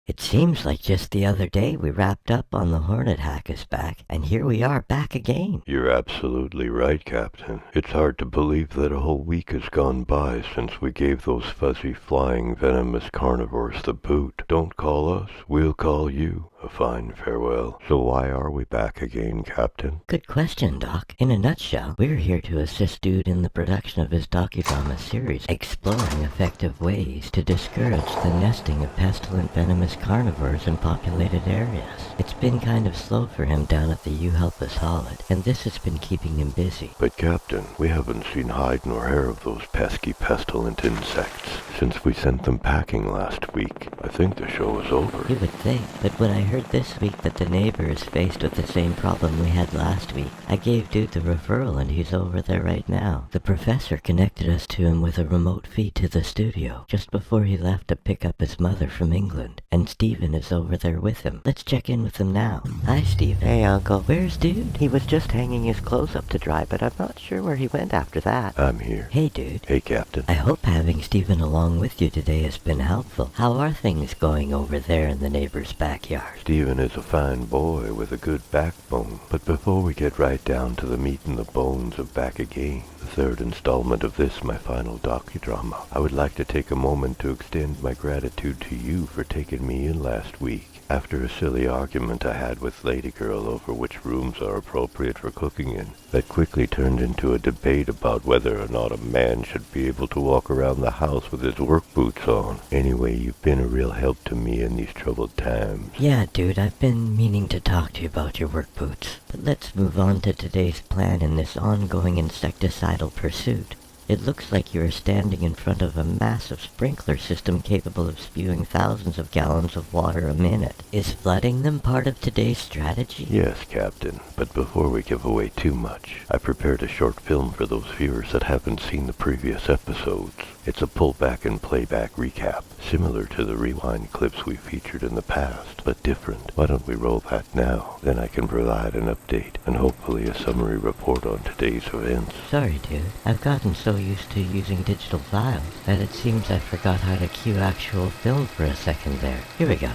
It seems like just the other day we wrapped up on the Hornet Hack is back, and here we are back again. You're absolutely right, Captain. It's hard to believe that a whole week has gone by since we gave those fuzzy, flying, venomous carnivores the boot. Don't call us, we'll call you. A fine farewell. So why are we back again, Captain? Good question, Doc. In a nutshell, we're here to assist Dude in the production of his docudrama series, exploring effective ways to discourage the nesting of pestilent venomous carnivores in populated areas. It's been kind of slow for him down at the You Help Us Haul-It, and this has been keeping him busy. But Captain, we haven't seen hide nor hair of those pesky pestilent insects since we sent them packing last week. I think the show is over. You would think, but when I heard this week that the neighbor is faced with the same problem we had last week, I gave Dude the referral and he's over there right now. The professor connected us to him with a remote feed to the studio just before he left to pick up his mother from England, and Stephen is over there with him. Let's check in with him now. Hi, Stephen. Hey, Uncle. Where's Dude? He was just hanging his clothes up to dry, but I'm not sure where he went after that. I'm here. Hey, Dude. Hey, Captain. I hope having Stephen along with you today has been helpful. How are things going over there in the neighbor's backyard? Stephen is a fine boy with a good backbone. But before we get right down to the meat and the bones of Back Again, the third installment of this, my final docudrama, I would like to take a moment to extend my gratitude to you for taking me in last week. After a silly argument I had with Lady Girl over which rooms are appropriate for cooking in, that quickly turned into a debate about whether or not a man should be able to walk around the house with his work boots on. Anyway, you've been a real help to me in these troubled times. Yeah, Dude, I've been meaning to talk to you about your work boots. But let's move on to today's plan in this ongoing insecticidal pursuit. It looks like you are standing in front of a massive sprinkler system capable of spewing thousands of gallons of water a minute. Is flooding them part of today's strategy? Yes, Captain, but before we give away too much, I prepared a short film for those viewers that haven't seen the previous episodes. It's a pullback and playback recap, similar to the rewind clips we featured in the past, but different. Why don't we roll that now? Then I can provide an update, and hopefully a summary report on today's events. Sorry, Dude. I've gotten so used to using digital files that it seems I forgot how to cue actual film for a second there. Here we go.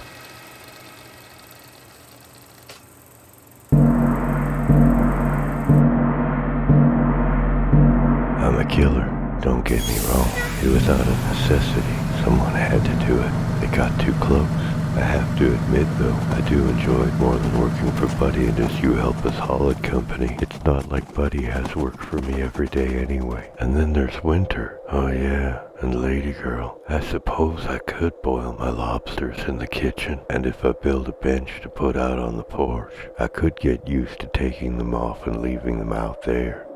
I'm a killer. Don't get me wrong. It was out of necessity. Someone had to do it. It got too close. I have to admit, though, I do enjoy it more than working for Buddy and his You Help Us Haul-It company. It's not like Buddy has work for me every day anyway. And then there's Winter. Oh yeah, and Lady Girl. I suppose I could boil my lobsters in the kitchen, and if I build a bench to put out on the porch, I could get used to taking them off and leaving them out there.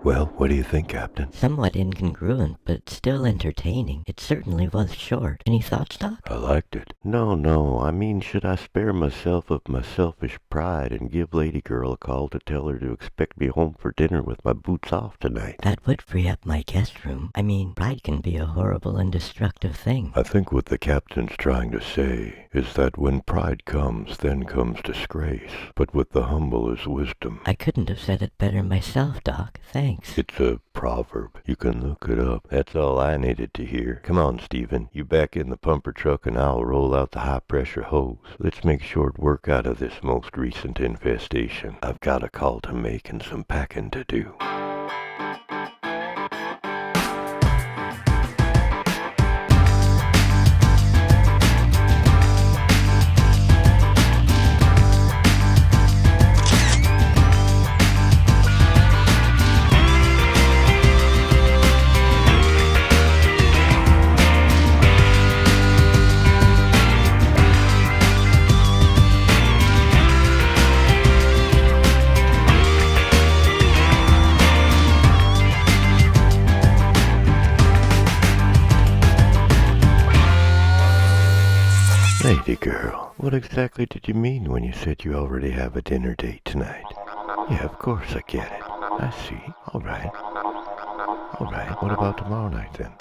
Well, what do you think, Captain? Somewhat incongruent, but still entertaining. It certainly was short. Any thoughts, Doc? I liked it. No, I mean, should I spare myself of my selfish pride and give Lady Girl a call to tell her to expect me home for dinner with my boots off tonight? That would free up my guest room. I mean, pride can be a horrible and destructive thing. I think what the Captain's trying to say is that when pride comes, then comes disgrace. But with the humble is wisdom. I couldn't have said it better myself, Doc. Thanks. It's a proverb. You can look it up. That's all I needed to hear. Come on, Stephen. You back in the pumper truck and I'll roll out the high-pressure hose. Let's make short work out of this most recent infestation. I've got a call to make and some packing to do. Lady Girl, what exactly did you mean when you said you already have a dinner date tonight? Yeah, of course I get it. I see. All right. What about tomorrow night then?